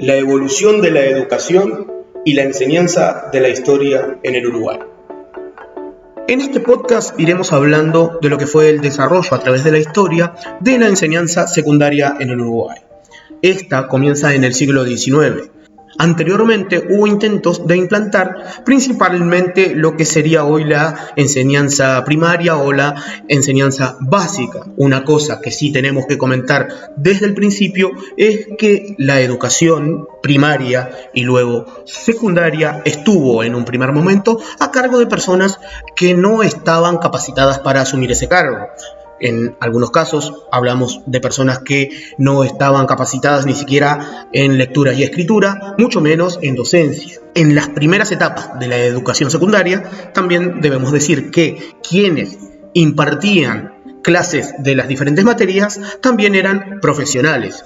la evolución de la educación y la enseñanza de la historia en el Uruguay. En este podcast iremos hablando de lo que fue el desarrollo a través de la historia de la enseñanza secundaria en el Uruguay. Esta comienza en el siglo XIX. Anteriormente hubo intentos de implantar principalmente lo que sería hoy la enseñanza primaria o la enseñanza básica. Una cosa que sí tenemos que comentar desde el principio es que la educación primaria y luego secundaria estuvo en un primer momento a cargo de personas que no estaban capacitadas para asumir ese cargo. En algunos casos hablamos de personas que no estaban capacitadas ni siquiera en lectura y escritura, mucho menos en docencia. En las primeras etapas de la educación secundaria también debemos decir que quienes impartían clases de las diferentes materias también eran profesionales,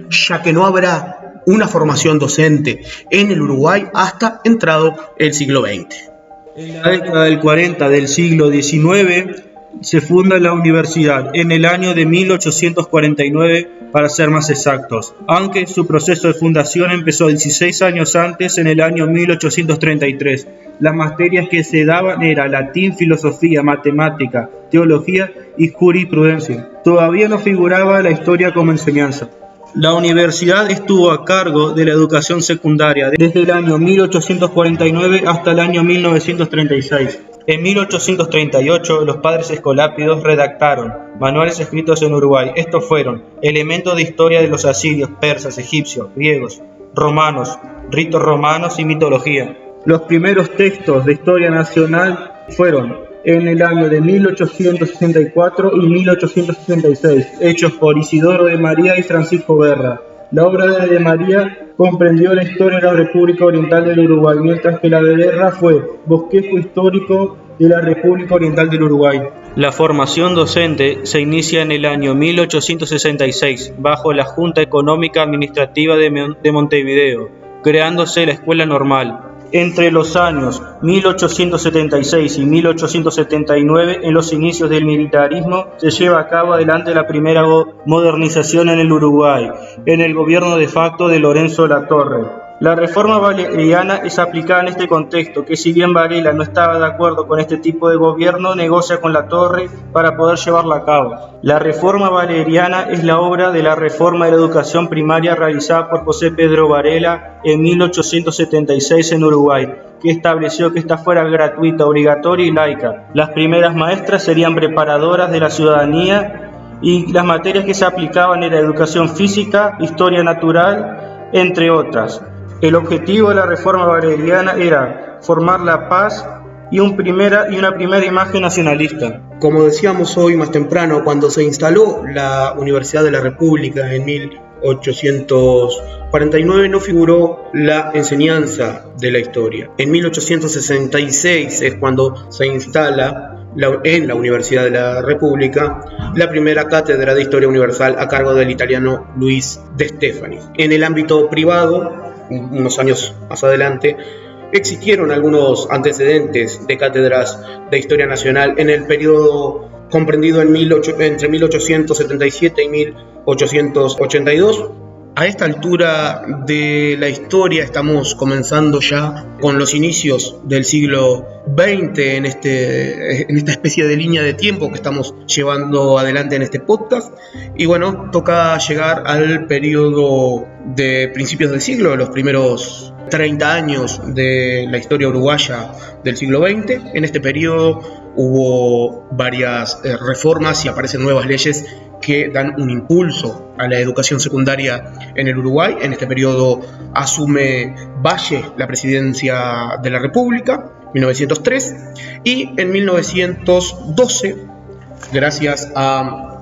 ya que no habrá una formación docente en el Uruguay hasta entrado el siglo XX. En la década del 40 del siglo XIX se funda la universidad en el año de 1849, para ser más exactos, aunque su proceso de fundación empezó 16 años antes, en el año 1833. Las materias que se daban eran latín, filosofía, matemática, teología y jurisprudencia. Todavía no figuraba la historia como enseñanza. La universidad estuvo a cargo de la educación secundaria desde el año 1849 hasta el año 1936. En 1838, los padres escolápidos redactaron manuales escritos en Uruguay. Estos fueron elementos de historia de los asirios, persas, egipcios, griegos, romanos, ritos romanos y mitología. Los primeros textos de historia nacional fueron en el año de 1864 y 1866, hechos por Isidoro de María y Francisco Berra. La obra de María comprendió la historia de la República Oriental del Uruguay, mientras que la de Berra fue bosquejo histórico de la República Oriental del Uruguay. La formación docente se inicia en el año 1866, bajo la Junta Económica Administrativa de Montevideo, creándose la Escuela Normal. Entre los años 1876 y 1879, en los inicios del militarismo, se lleva a cabo adelante la primera modernización en el Uruguay, en el gobierno de facto de Lorenzo Latorre. La reforma valeriana es aplicada en este contexto, que si bien Varela no estaba de acuerdo con este tipo de gobierno, negocia con Latorre para poder llevarla a cabo. La reforma valeriana es la obra de la reforma de la educación primaria realizada por José Pedro Varela en 1876 en Uruguay, que estableció que esta fuera gratuita, obligatoria y laica. Las primeras maestras serían preparadoras de la ciudadanía y las materias que se aplicaban eran educación física, historia natural, entre otras. El objetivo de la reforma valeriana era formar la paz y una primera imagen nacionalista. Como decíamos hoy más temprano, cuando se instaló la Universidad de la República en 1849 no figuró la enseñanza de la historia. En 1866 es cuando se instala en la Universidad de la República la primera cátedra de Historia Universal a cargo del italiano Luis De Stefani. En el ámbito privado, unos años más adelante, existieron algunos antecedentes de cátedras de Historia Nacional en el periodo comprendido entre 1877 y 1882. A esta altura de la historia estamos comenzando ya con los inicios del siglo XX en esta especie de línea de tiempo que estamos llevando adelante en este podcast. Y bueno, toca llegar al periodo de principios del siglo, los primeros 30 años de la historia uruguaya del siglo XX. En este periodo hubo varias reformas y aparecen nuevas leyes que dan un impulso a la educación secundaria en el Uruguay. En este periodo asume Valle la presidencia de la República, 1903, y en 1912, gracias a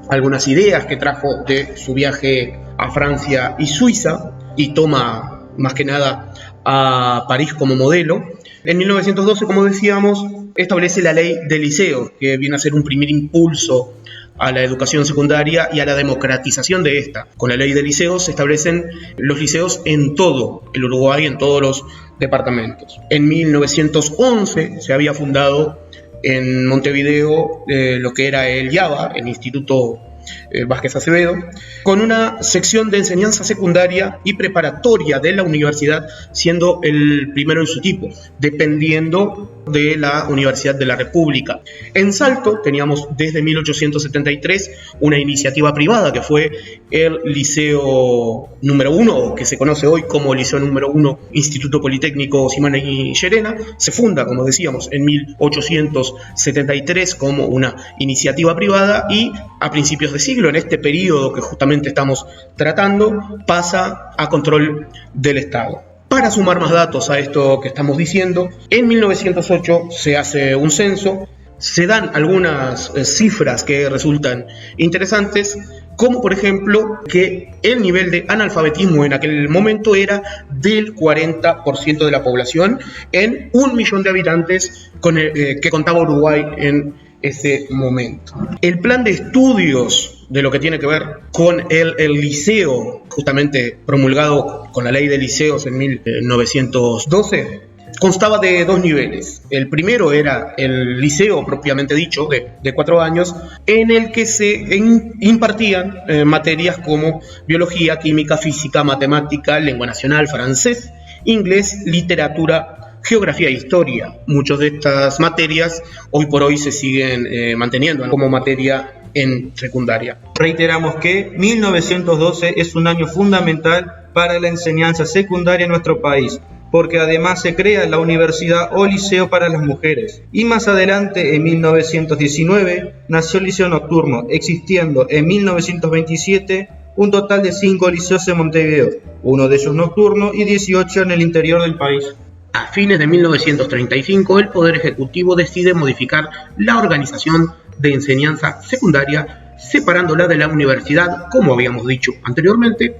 algunas ideas que trajo de su viaje a Francia y Suiza, y toma más que nada a París como modelo, en 1912, como decíamos, establece la ley de liceos, que viene a ser un primer impulso a la educación secundaria y a la democratización de esta. Con la ley de liceos se establecen los liceos en todo el Uruguay, en todos los departamentos. En 1911 se había fundado en Montevideo lo que era el IABA, el Instituto Vázquez Acevedo, con una sección de enseñanza secundaria y preparatoria de la universidad, siendo el primero en su tipo, dependiendo de la Universidad de la República. En Salto teníamos desde 1873 una iniciativa privada que fue el Liceo número 1, que se conoce hoy como Liceo número 1 Instituto Politécnico Simón y Llerena. Se funda, como decíamos, en 1873 como una iniciativa privada y a principios de siglo, en este periodo que justamente estamos tratando, pasa a control del Estado. Para sumar más datos a esto que estamos diciendo, en 1908 se hace un censo, se dan algunas cifras que resultan interesantes, como por ejemplo que el nivel de analfabetismo en aquel momento era del 40% de la población en 1 millón de habitantes que contaba Uruguay en ese momento. El plan de estudios de lo que tiene que ver con el liceo, justamente promulgado con la ley de liceos en 1912, constaba de 2 niveles. El primero era el liceo propiamente dicho, de 4 años, en el que se impartían materias como biología, química, física, matemática, lengua nacional, francés, inglés, literatura, geografía e historia. Muchas de estas materias hoy por hoy se siguen manteniendo como materia en secundaria. Reiteramos que 1912 es un año fundamental para la enseñanza secundaria en nuestro país, porque además se crea la universidad o liceo para las mujeres. Y más adelante, en 1919, nació el liceo nocturno, existiendo en 1927 un total de 5 liceos en Montevideo, uno de ellos nocturno y 18 en el interior del país. A fines de 1935, el Poder Ejecutivo decide modificar la organización de enseñanza secundaria, separándola de la universidad, como habíamos dicho anteriormente,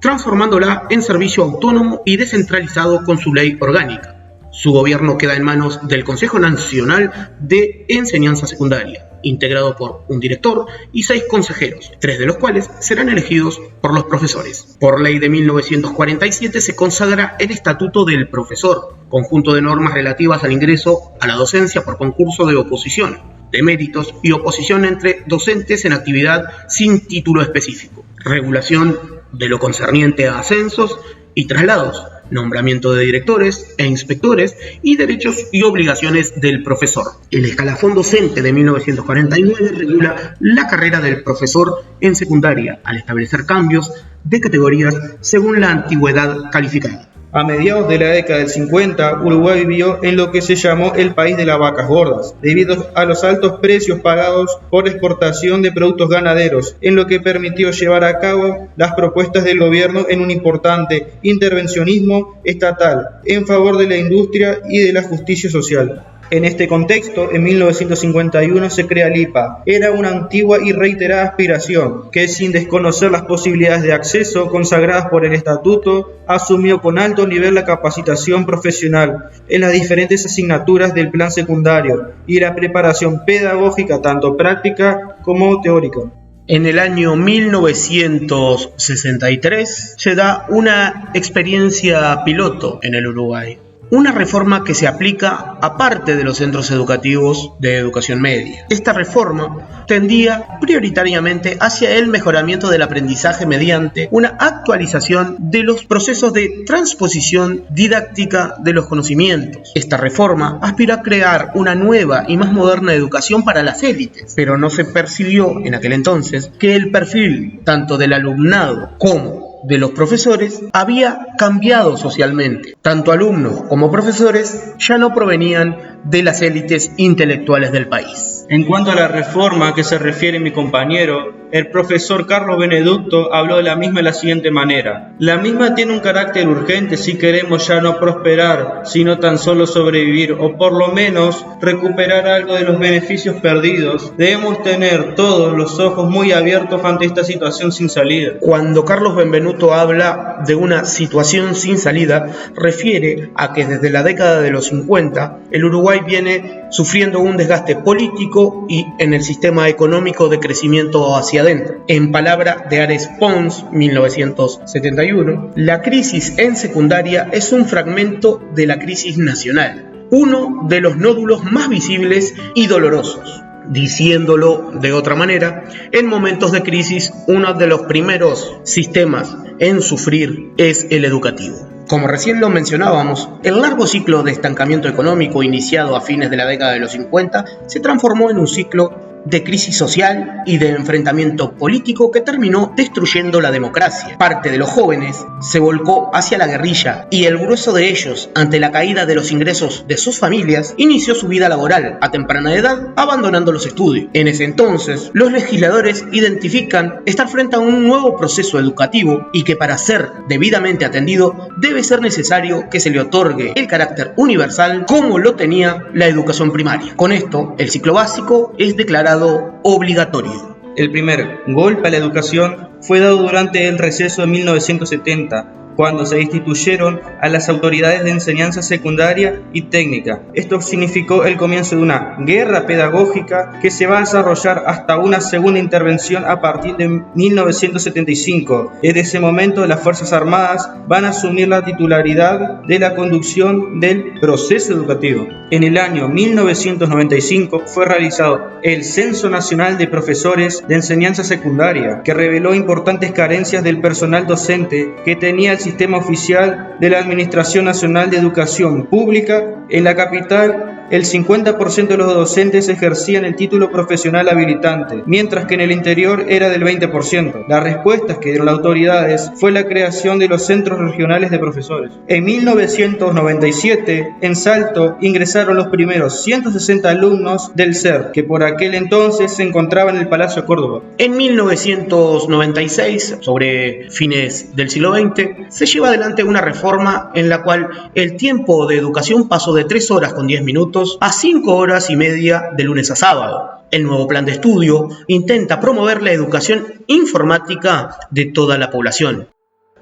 transformándola en servicio autónomo y descentralizado con su ley orgánica. Su gobierno queda en manos del Consejo Nacional de Enseñanza Secundaria, integrado por un director y 6 consejeros, 3 de los cuales serán elegidos por los profesores. Por ley de 1947 se consagra el Estatuto del Profesor, conjunto de normas relativas al ingreso a la docencia por concurso de oposición, de méritos y oposición entre docentes en actividad sin título específico, regulación de lo concerniente a ascensos y traslados, nombramiento de directores e inspectores y derechos y obligaciones del profesor. El escalafón docente de 1949 regula la carrera del profesor en secundaria al establecer cambios de categorías según la antigüedad calificada. A mediados de la década del 50, Uruguay vivió en lo que se llamó el país de las vacas gordas, debido a los altos precios pagados por la exportación de productos ganaderos, en lo que permitió llevar a cabo las propuestas del gobierno en un importante intervencionismo estatal en favor de la industria y de la justicia social. En este contexto, en 1951 se crea el IPA. Era una antigua y reiterada aspiración que, sin desconocer las posibilidades de acceso consagradas por el Estatuto, asumió con alto nivel la capacitación profesional en las diferentes asignaturas del plan secundario y la preparación pedagógica tanto práctica como teórica. En el año 1963 se da una experiencia piloto en el Uruguay. Una reforma que se aplica aparte de los centros educativos de educación media. Esta reforma tendía prioritariamente hacia el mejoramiento del aprendizaje mediante una actualización de los procesos de transposición didáctica de los conocimientos. Esta reforma aspira a crear una nueva y más moderna educación para las élites, pero no se percibió en aquel entonces que el perfil tanto del alumnado como de los profesores había cambiado socialmente. Tanto alumnos como profesores ya no provenían de las élites intelectuales del país. En cuanto a la reforma a que se refiere mi compañero, el profesor Carlos Benedutto habló de la misma de la siguiente manera. La misma tiene un carácter urgente si queremos ya no prosperar, sino tan solo sobrevivir o por lo menos recuperar algo de los beneficios perdidos. Debemos tener todos los ojos muy abiertos ante esta situación sin salida. Cuando Carlos Benvenuto habla de una situación sin salida, refiere a que desde la década de los 50 el Uruguay viene sufriendo un desgaste político y en el sistema económico de crecimiento hacia adentro. En palabra de Ares Pons, 1971, la crisis en secundaria es un fragmento de la crisis nacional, uno de los nódulos más visibles y dolorosos. Diciéndolo de otra manera, en momentos de crisis, uno de los primeros sistemas en sufrir es el educativo. Como recién lo mencionábamos, el largo ciclo de estancamiento económico iniciado a fines de la década de los 50 se transformó en un ciclo de crisis social y de enfrentamiento político que terminó destruyendo la democracia. Parte de los jóvenes se volcó hacia la guerrilla y el grueso de ellos, ante la caída de los ingresos de sus familias, inició su vida laboral a temprana edad, abandonando los estudios. En ese entonces, los legisladores identifican estar frente a un nuevo proceso educativo y que para ser debidamente atendido debe ser necesario que se le otorgue el carácter universal como lo tenía la educación primaria. Con esto, el ciclo básico es declarado obligatorio. El primer golpe a la educación fue dado durante el receso de 1970, cuando se instituyeron a las autoridades de enseñanza secundaria y técnica. Esto significó el comienzo de una guerra pedagógica que se va a desarrollar hasta una segunda intervención a partir de 1975. Desde ese momento, las Fuerzas Armadas van a asumir la titularidad de la conducción del proceso educativo. En el año 1995 fue realizado el Censo Nacional de Profesores de Enseñanza Secundaria, que reveló importantes carencias del personal docente que tenía el sistema oficial de la Administración Nacional de Educación Pública. En la capital, el 50% de los docentes ejercían el título profesional habilitante, mientras que en el interior era del 20%. Las respuestas que dieron las autoridades fue la creación de los centros regionales de profesores. En 1997, en Salto, ingresaron los primeros 160 alumnos del CER, que por aquel entonces se encontraba en el Palacio Córdoba. En 1996, sobre fines del siglo XX, se lleva adelante una reforma en la cual el tiempo de educación pasó de 3 horas con 10 minutos a 5 horas y media de lunes a sábado. El nuevo plan de estudio intenta promover la educación informática de toda la población.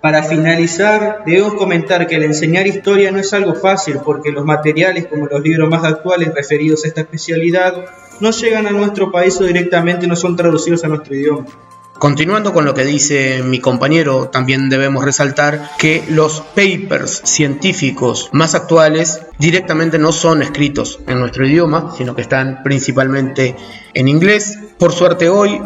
Para finalizar, debemos comentar que el enseñar historia no es algo fácil porque los materiales como los libros más actuales referidos a esta especialidad no llegan a nuestro país o directamente no son traducidos a nuestro idioma. Continuando con lo que dice mi compañero, también debemos resaltar que los papers científicos más actuales directamente no son escritos en nuestro idioma, sino que están principalmente en inglés. Por suerte hoy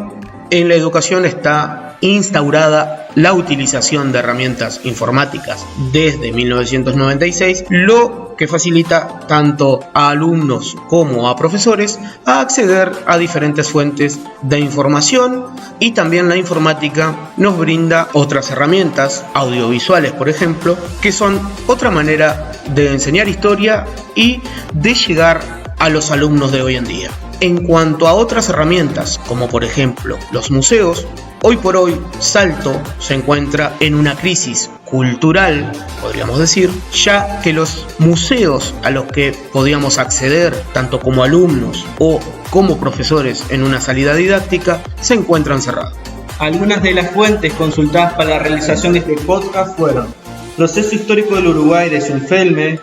en la educación está instaurada la utilización de herramientas informáticas desde 1996, lo que facilita tanto a alumnos como a profesores a acceder a diferentes fuentes de información, y también la informática nos brinda otras herramientas audiovisuales, por ejemplo, que son otra manera de enseñar historia y de llegar a los alumnos de hoy en día. En cuanto a otras herramientas, como por ejemplo los museos, hoy por hoy Salto se encuentra en una crisis cultural, podríamos decir, ya que los museos a los que podíamos acceder, tanto como alumnos o como profesores en una salida didáctica, se encuentran cerrados. Algunas de las fuentes consultadas para la realización de este podcast fueron: Proceso Histórico del Uruguay de Zulfelme,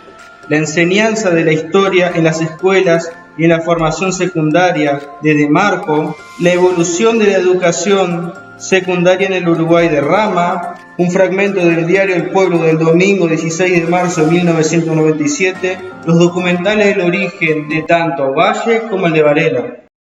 la enseñanza de la historia en las escuelas y en la formación secundaria de De Marco, la evolución de la educación secundaria en el Uruguay de Rama, un fragmento del diario El Pueblo del domingo 16 de marzo de 1997, los documentales del origen de tanto Valle como el de Varela.